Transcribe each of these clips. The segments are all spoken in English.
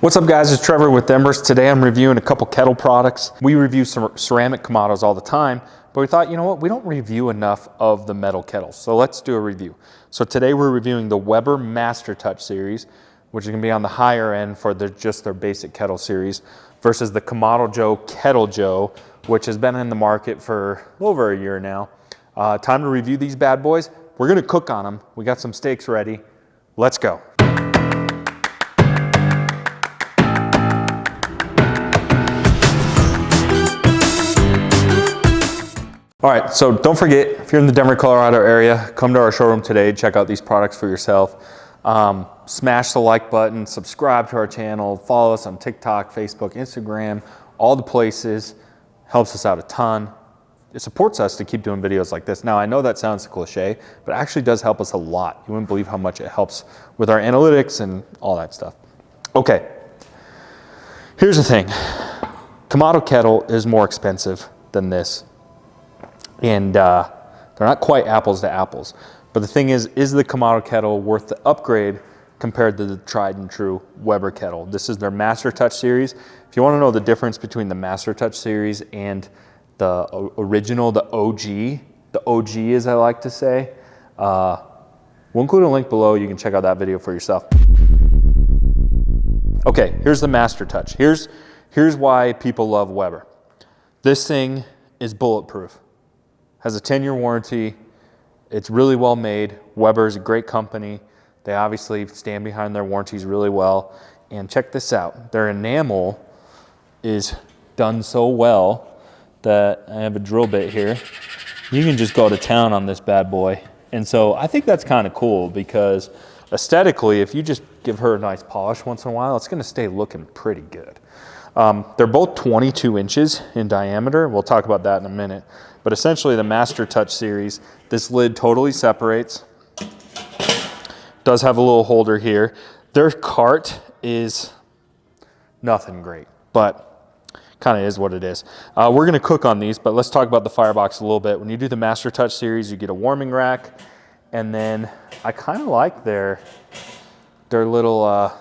What's up guys, it's Trevor with Embers. Today I'm reviewing a couple kettle products. We review some ceramic Kamados all the time, but we thought, you know what, we don't review enough of the metal kettles. So let's do a review. So today we're reviewing the Weber Master Touch series, which is gonna be on the higher end for just their basic kettle series, versus the Kamado Joe Kettle Joe, which has been in the market for a little over a year now. Time to review these bad boys. We're gonna cook on them. We got some steaks ready. Let's go. All right, so don't forget, if you're in the Denver, Colorado area, come to our showroom today, check out these products for yourself. Smash the like button, subscribe to our channel, follow us on TikTok, Facebook, Instagram, all the places. Helps us out a ton. It supports us to keep doing videos like this. Now, I know that sounds cliche, but it actually does help us a lot. You wouldn't believe how much it helps with our analytics and all that stuff. Okay, here's the thing. Kamado kettle is more expensive than this. And they're not quite apples to apples. But the thing is the Kamado kettle worth the upgrade compared to the tried and true Weber kettle? This is their Master Touch series. If you want to know the difference between the Master Touch series and the original, the OG as I like to say, we'll include a link below. You can check out that video for yourself. Okay, here's the Master Touch. Here's why people love Weber. This thing is bulletproof. Has a 10-year warranty. It's really well made. Weber is a great company. They obviously stand behind their warranties really well. And check this out. Their enamel is done so well that I have a drill bit here. You can just go to town on this bad boy. And so I think that's kind of cool because aesthetically, if you just give her a nice polish once in a while, it's gonna stay looking pretty good. They're both 22 inches in diameter. We'll talk about that in a minute. But essentially the Master Touch series, this lid totally separates. Does have a little holder here. Their cart is nothing great, but kind of is what it is. We're gonna cook on these, but let's talk about the firebox a little bit. When you do the Master Touch series, you get a warming rack, and then I kind of like their little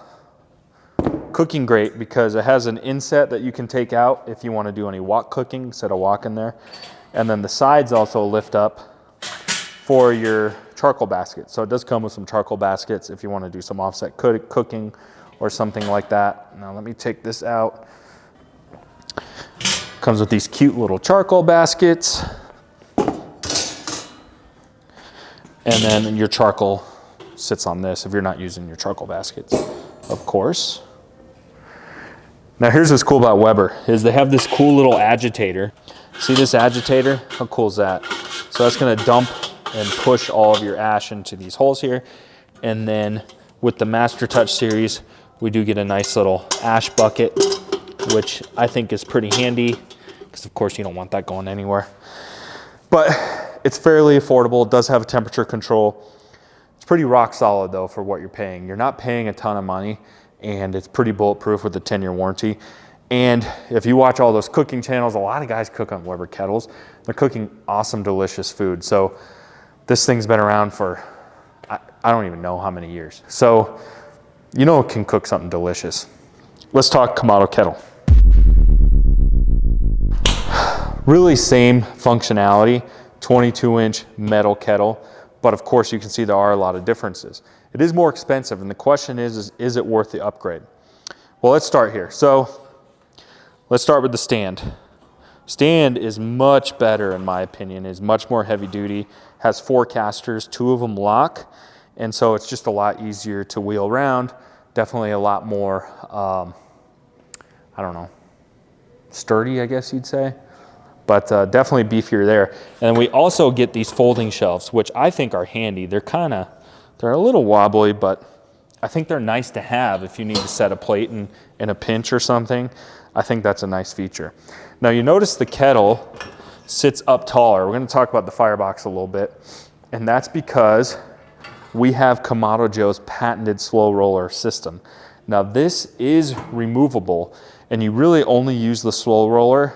cooking grate because it has an inset that you can take out if you want to do any wok cooking instead of wok in there. And then the sides also lift up for your charcoal basket. So it does come with some charcoal baskets if you want to do some offset cooking or something like that. Now let me take this out. Comes with these cute little charcoal baskets. And then your charcoal sits on this if you're not using your charcoal baskets, of course. Now here's what's cool about Weber is they have this cool little agitator. See this agitator? How cool is that? So that's gonna dump and push all of your ash into these holes here. And then with the Master Touch series, we do get a nice little ash bucket, which I think is pretty handy because of course you don't want that going anywhere. But it's fairly affordable. It does have a temperature control. It's pretty rock solid though for what you're paying. You're not paying a ton of money and it's pretty bulletproof with a 10-year warranty. And if you watch all those cooking channels, a lot of guys cook on Weber kettles. They're cooking awesome, delicious food. So this thing's been around for, I don't even know how many years. So you know it can cook something delicious. Let's talk Kamado kettle. Really same functionality, 22-inch metal kettle. But of course you can see there are a lot of differences. It is more expensive and the question is it worth the upgrade? Well, let's start here. So let's start with the stand. Stand is much better in my opinion, is much more heavy duty, has 4 casters, 2 of them lock, and so it's just a lot easier to wheel around, definitely a lot more, I don't know, sturdy I guess you'd say, but definitely beefier there. And we also get these folding shelves, which I think are handy. They're a little wobbly, but I think they're nice to have if you need to set a plate in a pinch or something. I think that's a nice feature. Now you notice the kettle sits up taller. We're gonna talk about the firebox a little bit. And that's because we have Kamado Joe's patented slow roller system. Now this is removable and you really only use the slow roller,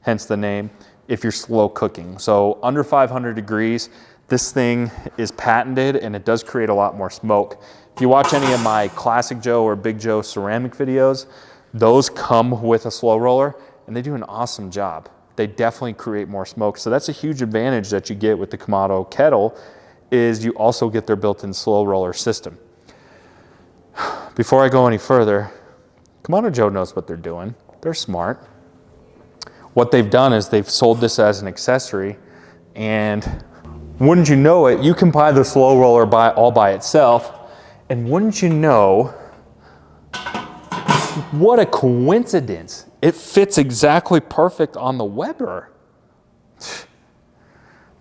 hence the name, if you're slow cooking. So under 500 degrees, this thing is patented and it does create a lot more smoke. If you watch any of my Classic Joe or Big Joe ceramic videos, those come with a slow roller and they do an awesome job. They definitely create more smoke. So that's a huge advantage that you get with the Kamado kettle, is you also get their built-in slow roller system. Before I go any further, Kamado Joe knows what they're doing. They're smart. What they've done is they've sold this as an accessory, and wouldn't you know it, you can buy the slow roller all by itself, and wouldn't you know, what a coincidence. It fits exactly perfect on the Weber.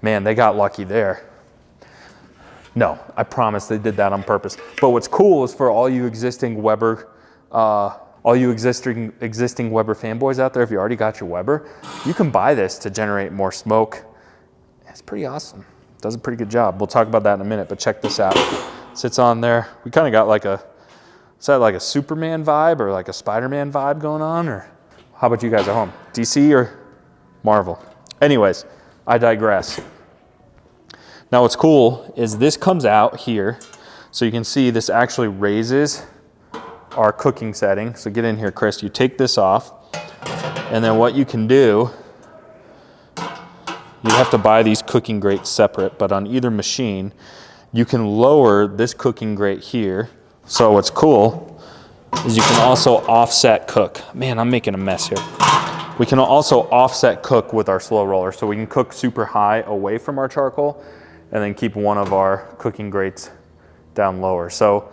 Man, they got lucky there. No, I promise they did that on purpose. But what's cool is for all you existing Weber, existing Weber fanboys out there, if you already got your Weber, you can buy this to generate more smoke. It's pretty awesome. Does a pretty good job. We'll talk about that in a minute, but check this out. Sits on there. We kind of got like a, is that like a Superman vibe or like a Spider-Man vibe going on? Or how about you guys at home? DC or Marvel? Anyways, I digress. Now what's cool is this comes out here. So you can see this actually raises our cooking setting. So get in here, Chris. You take this off, and then what you can do, you have to buy these cooking grates separate, but on either machine, you can lower this cooking grate here. So what's cool is you can also offset cook. Man, I'm making a mess here. We can also offset cook with our slow roller. So we can cook super high away from our charcoal and then keep one of our cooking grates down lower. So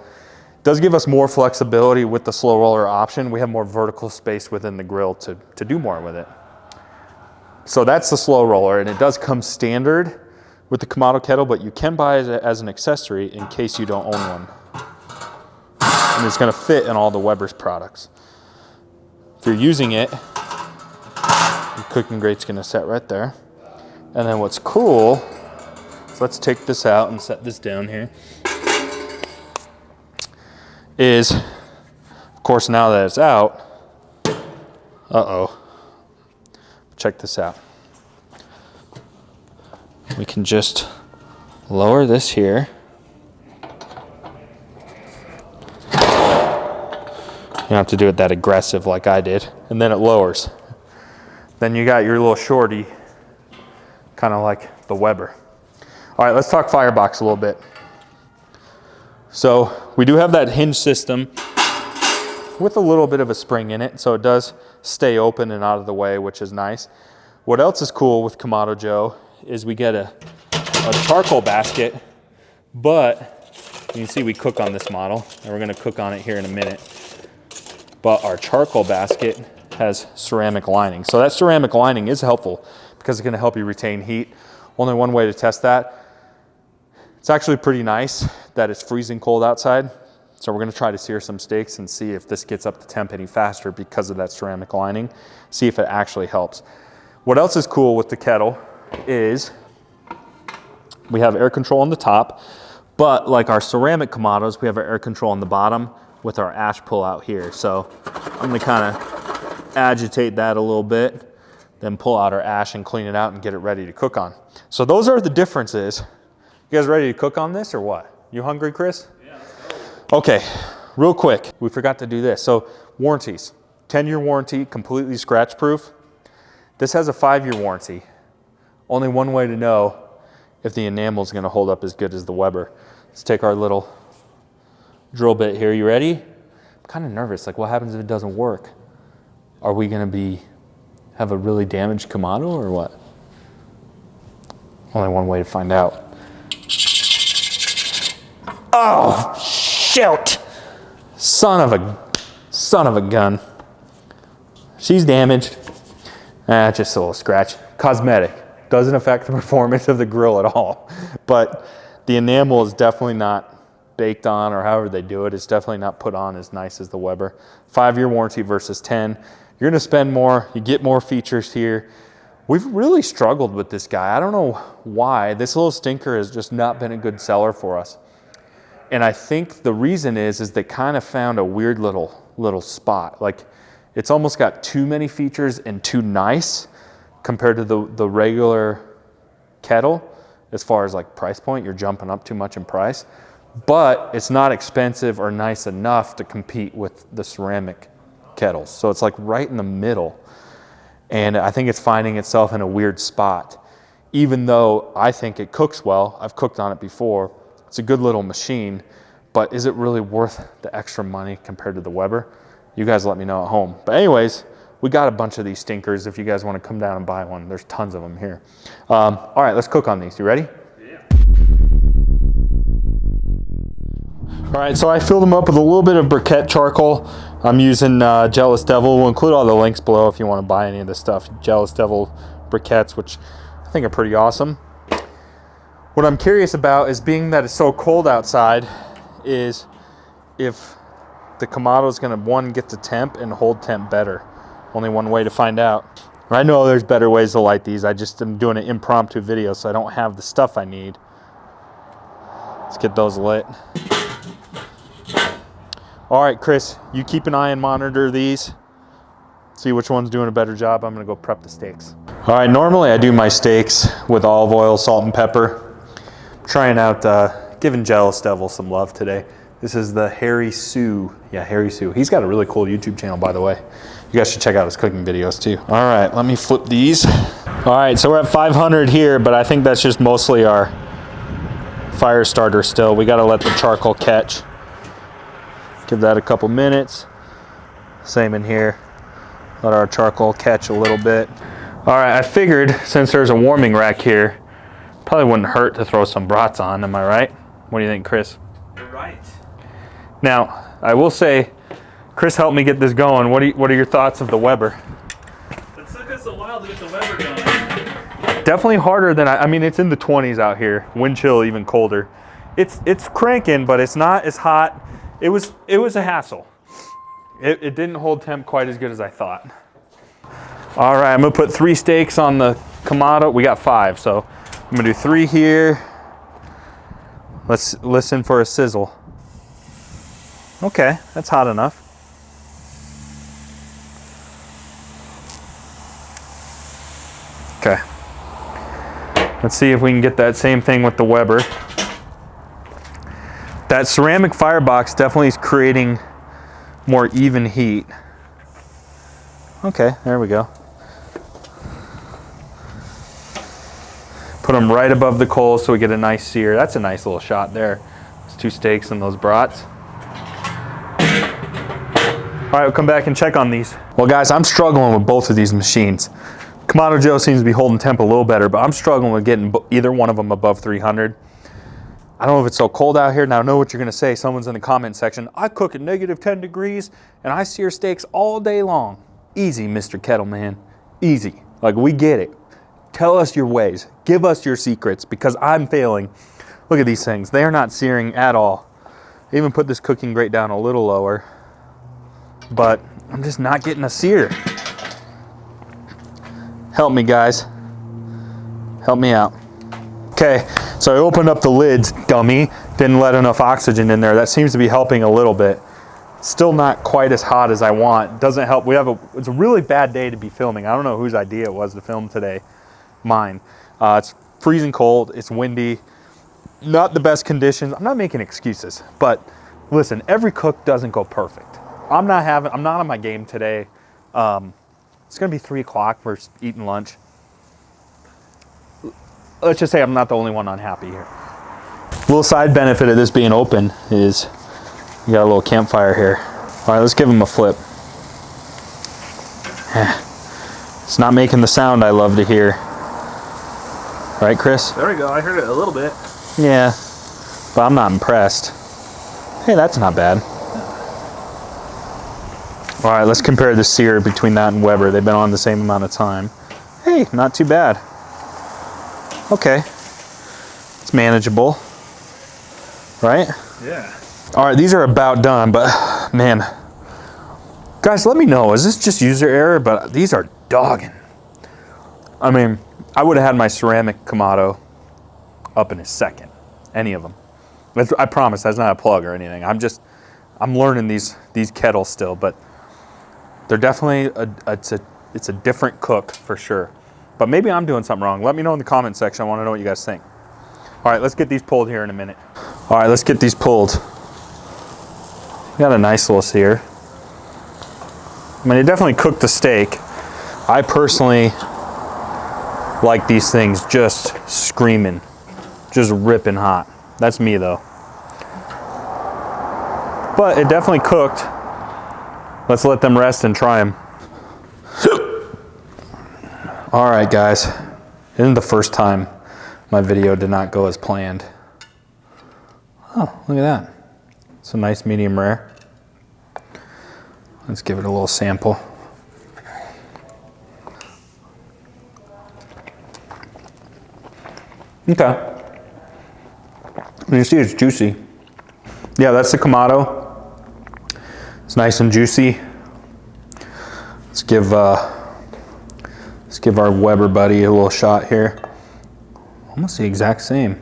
it does give us more flexibility with the slow roller option. We have more vertical space within the grill to do more with it. So that's the slow roller, and it does come standard with the Kamado kettle, but you can buy it as an accessory in case you don't own one. And it's gonna fit in all the Weber's products. If you're using it, your cooking grate's gonna set right there. And then what's cool, so let's take this out and set this down here, is, of course, now that it's out, check this out. We can just lower this here. You don't have to do it that aggressive like I did. And then it lowers. Then you got your little shorty, kind of like the Weber. All right, let's talk firebox a little bit. So we do have that hinge system with a little bit of a spring in it, so it does stay open and out of the way, which is nice. What else is cool with Kamado Joe is we get a charcoal basket, but you can see we cook on this model, and we're gonna cook on it here in a minute. But our charcoal basket has ceramic lining. So that ceramic lining is helpful because it's gonna help you retain heat. Only one way to test that. It's actually pretty nice that it's freezing cold outside. So we're gonna try to sear some steaks and see if this gets up to temp any faster because of that ceramic lining, see if it actually helps. What else is cool with the kettle is we have air control on the top, but like our ceramic Kamados, we have our air control on the bottom with our ash pull out here. So I'm gonna kind of agitate that a little bit, then pull out our ash and clean it out and get it ready to cook on. So those are the differences. You guys ready to cook on this or what? You hungry, Chris? Yeah, let's go. Okay, real quick, we forgot to do this. So warranties, 10-year warranty, completely scratch proof. This has a 5-year warranty. Only one way to know if the enamel is gonna hold up as good as the Weber. Let's take our little drill bit here. You ready? I'm kind of nervous. Like, what happens if it doesn't work? Are we gonna have a really damaged Kamado or what? Only one way to find out. Oh, shoot! Son of a gun. She's damaged. Just a little scratch. Cosmetic. Doesn't affect the performance of the grill at all. But the enamel is definitely not baked on, or however they do it. It's definitely not put on as nice as the Weber. 5-year warranty versus 10. You're gonna spend more, you get more features here. We've really struggled with this guy. I don't know why. This little stinker has just not been a good seller for us. And I think the reason is they kind of found a weird little spot. Like, it's almost got too many features and too nice compared to the regular kettle. As far as like price point, you're jumping up too much in price. but it's not expensive or nice enough to compete with the ceramic kettles. So it's like right in the middle. And I think it's finding itself in a weird spot. Even though I think it cooks well, I've cooked on it before, it's a good little machine, but is it really worth the extra money compared to the Weber? You guys let me know at home. But anyways, we got a bunch of these stinkers if you guys want to come down and buy one. There's tons of them here. All right, let's cook on these. You ready? Yeah. All right, so I filled them up with a little bit of briquette charcoal. I'm using Jealous Devil. We'll include all the links below if you want to buy any of this stuff. Jealous Devil briquettes, which I think are pretty awesome. What I'm curious about is, being that it's so cold outside, is if the Kamado is going to, one, get the temp and hold temp better. Only one way to find out. I know there's better ways to light these. I just am doing an impromptu video, so I don't have the stuff I need. Let's get those lit. All right, Chris, you keep an eye and monitor these. See which one's doing a better job. I'm gonna go prep the steaks. All right, normally I do my steaks with olive oil, salt, and pepper. I'm trying out, giving Jealous Devil some love today. This is the Harry Sue. Yeah, Harry Sue. He's got a really cool YouTube channel, by the way. You guys should check out his cooking videos too. All right, let me flip these. All right, so we're at 500 here, but I think that's just mostly our fire starter still. We gotta let the charcoal catch. Give that a couple minutes. Same in here. Let our charcoal catch a little bit. All right, I figured since there's a warming rack here, probably wouldn't hurt to throw some brats on, am I right? What do you think, Chris? You're right. Now, I will say, Chris helped me get this going. What are your thoughts of the Weber? It took us a while to get the Weber going. Definitely harder than I mean, it's in the 20s out here. Wind chill even colder. It's cranking, but it's not as hot. It was a hassle. It didn't hold temp quite as good as I thought. All right, I'm gonna put 3 steaks on the Kamado. We got 5, so I'm gonna do 3 here. Let's listen for a sizzle. Okay, that's hot enough. Okay. Let's see if we can get that same thing with the Weber. That ceramic firebox definitely is creating more even heat. Okay, there we go. Put them right above the coals so we get a nice sear. That's a nice little shot there. Those 2 steaks and those brats. All right, we'll come back and check on these. Well, guys, I'm struggling with both of these machines. Kamado Joe seems to be holding temp a little better, but I'm struggling with getting either one of them above 300. I don't know if it's so cold out here. Now I know what you're gonna say. Someone's in the comment section. I cook at -10 degrees and I sear steaks all day long. Easy, Mr. Kettle Man, easy. Like, we get it. Tell us your ways. Give us your secrets, because I'm failing. Look at these things. They are not searing at all. I even put this cooking grate down a little lower, but I'm just not getting a sear. Help me, guys. Help me out. Okay, so I opened up the lids, dummy. Didn't let enough oxygen in there. That seems to be helping a little bit. Still not quite as hot as I want. Doesn't help. It's a really bad day to be filming. I don't know whose idea it was to film today. Mine. It's freezing cold. It's windy. Not the best conditions. I'm not making excuses, but listen, every cook doesn't go perfect. I'm not on my game today. It's gonna be 3 o'clock. We're eating lunch. Let's just say I'm not the only one unhappy here. Little side benefit of this being open is you got a little campfire here. All right, let's give him a flip. It's not making the sound I love to hear. Right, Chris? There we go. I heard it a little bit. Yeah, but I'm not impressed. Hey, that's not bad. All right, let's compare the sear between that and Weber. They've been on the same amount of time. Hey, not too bad. Okay, it's manageable, right? Yeah. All right, these are about done, but man, guys, let me know. Is this just user error? But these are dogging. I mean, I would have had my ceramic Kamado up in a second. Any of them. I promise that's not a plug or anything. I'm learning these kettles still, but they're definitely it's a different cook for sure. But maybe I'm doing something wrong. Let me know in the comment section. I want to know what you guys think. All right, let's get these pulled here in a minute. All right, let's get these pulled. Got a nice little sear. I mean, it definitely cooked the steak. I personally like these things just screaming, just ripping hot. That's me though. But it definitely cooked. Let's let them rest and try them. All right, guys. Isn't the first time my video did not go as planned? Oh, look at that. It's a nice medium rare. Let's give it a little sample. Okay. You see it's juicy. Yeah, that's the Kamado. It's nice and juicy. Let's give our Weber buddy a little shot here. Almost the exact same.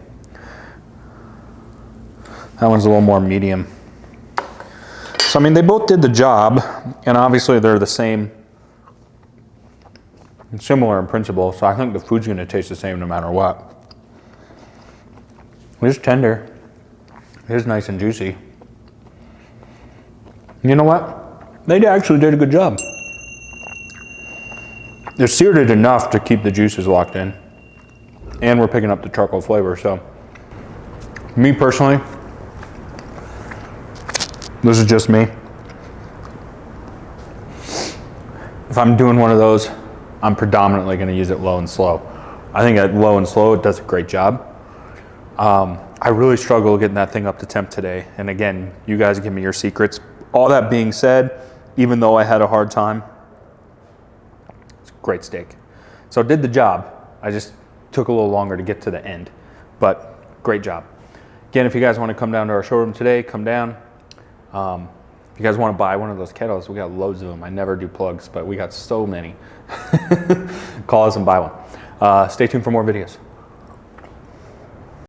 That one's a little more medium. So I mean, they both did the job, and obviously they're the same, similar in principle, so I think the food's gonna taste the same no matter what. It's tender. It is nice and juicy. You know what? They actually did a good job. They seared it enough to keep the juices locked in, and we're picking up the charcoal flavor, so. Me personally, this is just me. If I'm doing one of those, I'm predominantly gonna use it low and slow. I think at low and slow, it does a great job. I really struggle getting that thing up to temp today. And again, you guys give me your secrets. All that being said, even though I had a hard time, it's a great steak. So it did the job. I just took a little longer to get to the end, but great job. Again, if you guys want to come down to our showroom today, come down. If you guys want to buy one of those kettles, we got loads of them. I never do plugs, but we got so many. Call us and buy one. Stay tuned for more videos.